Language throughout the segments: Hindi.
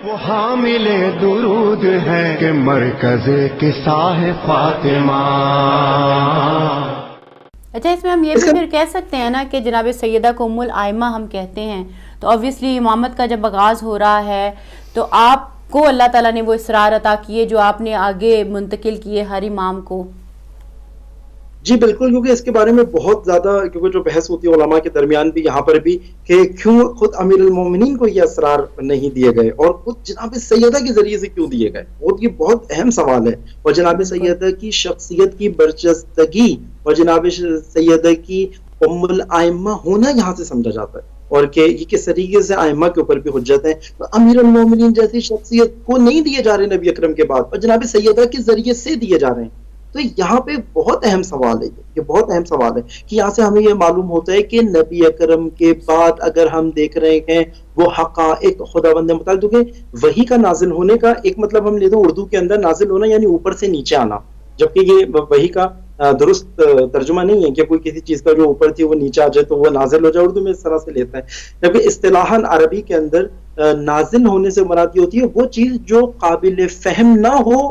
वो हामिले दुरूद है कि मरकज़े किस्सा है फातिमा। अच्छा, इसमें हम ये भी फिर कह सकते हैं ना कि जनाब सैयदा को उम्मुल आइमा हम कहते हैं, तो ऑब्वियसली इमामत का जब आगाज़ हो रहा है तो आपको अल्लाह ताला ने वो इसरार अता किए जो आपने आगे मुंतकिल किए हर इमाम को। जी बिल्कुल, क्योंकि इसके बारे में बहुत ज्यादा क्योंकि जो बहस होती है उलमा के दरमियान भी यहाँ पर भी कि क्यों खुद अमीरुल मोमिनीन को ये असरार नहीं दिए गए और खुद जनाब सैयदा के जरिए से क्यों दिए गए। और ये बहुत अहम सवाल है। और जनाब सैयदा की शख्सियत की बरजस्तगी और जनाब सैयदा की उम्मुल आइम्मा होना यहाँ से समझा जाता है और कि ये किस तरीके से आइम्मा के ऊपर भी हुज्जत है। तो अमीरुल मोमिनीन जैसी शख्सियत को नहीं दिए जा रहे नबी अकरम के बाद और जनाब सैयदा के जरिए से दिए जा रहे हैं। तो यहाँ पे बहुत अहम सवाल है, ये बहुत अहम सवाल है कि यहाँ से हमें ये मालूम होता है कि नबी अकरम के बाद अगर हम देख रहे हैं वो हक़ाइक़ खुदावंद मुताल, क्योंकि वही का नाजिल होने का एक मतलब हम लेते हैं उर्दू के अंदर नाजिल होना यानी ऊपर से नीचे आना, जबकि ये वही का दुरुस्त तर्जुमा नहीं है कि कोई किसी चीज का जो ऊपर थी वो नीचे आ जाए तो वो नाजिल हो जाए। उर्दू में इस तरह से लेते हैं, जबकि इस्तिलाहन अरबी के अंदर नाजिल होने से मुराद होती है वो चीज जो काबिल फहम ना हो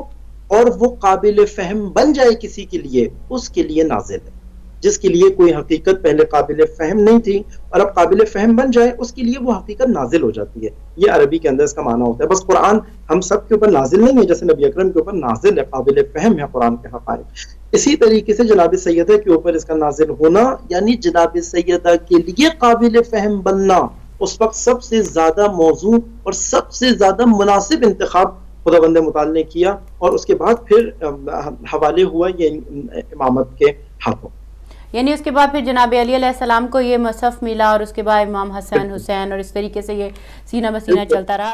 और वो काबिल फहम बन जाए किसी के लिए, उसके लिए नाजिल है। जिसके लिए कोई हकीकत पहले काबिल फहम नहीं थी और अब काबिल फहम बन जाए उसके लिए वो हकीकत नाजिल हो जाती है। ये अरबी के अंदर इसका माना होता है। बस कुरान हम सब के ऊपर नाजिल नहीं है जैसे नबी अकरम के ऊपर नाजिल है, काबिल फहम है कुरान के हक़ाइक़। इसी तरीके से जनाब सैयदा के ऊपर इसका नाजिल होना यानी जनाब सैयदा के लिए काबिल फहम बनना, उस वक्त सबसे ज्यादा मौजू और सबसे ज्यादा मुनासिब इंतखाब खुदावंद मुताल ने किया और उसके बाद फिर हवाले हुआ ये इमामत के हाथों। यानी उसके बाद फिर जनाब अली अलैहिस्सलाम को ये मसहफ़ मिला और उसके बाद इमाम हसन हुसैन और इस तरीके से ये सीना बसीना चलता रहा।